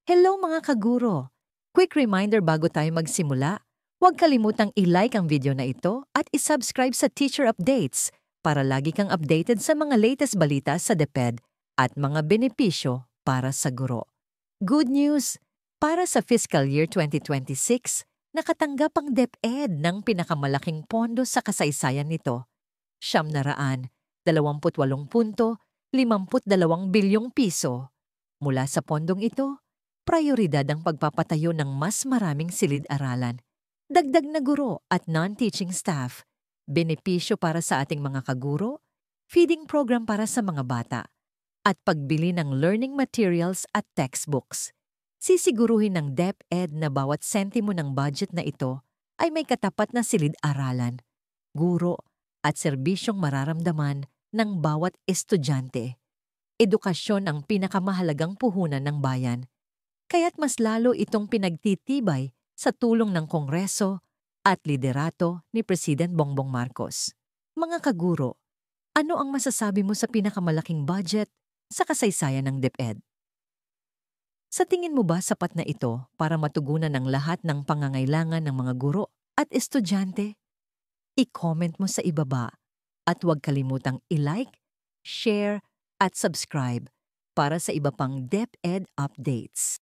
Hello mga kaguro! Quick reminder bago tayo magsimula, huwag kalimutang i-like ang video na ito at i-subscribe sa Teacher Updates para lagi kang updated sa mga latest balita sa DepEd at mga benepisyo para sa guro. Good news! Para sa fiscal year 2026, nakatanggap ang DepEd ng pinakamalaking pondo sa kasaysayan nito, ₱28.52 bilyong piso. Mula sa pondong ito, prioridad ang pagpapatayo ng mas maraming silid-aralan, dagdag na guro at non-teaching staff, benepisyo para sa ating mga kaguro, feeding program para sa mga bata, at pagbili ng learning materials at textbooks. Sisiguruhin ng DepEd na bawat sentimo ng budget na ito ay may katapat na silid-aralan, guro at serbisyong mararamdaman ng bawat estudyante. Edukasyon ang pinakamahalagang puhunan ng bayan. Kaya't mas lalo itong pinagtitibay sa tulong ng Kongreso at liderato ni President Bongbong Marcos. Mga kaguro, ano ang masasabi mo sa pinakamalaking budget sa kasaysayan ng DepEd? Sa tingin mo ba sapat na ito para matugunan ang lahat ng pangangailangan ng mga guro at estudyante? I-comment mo sa ibaba at huwag kalimutang i-like, share at subscribe para sa iba pang DepEd updates.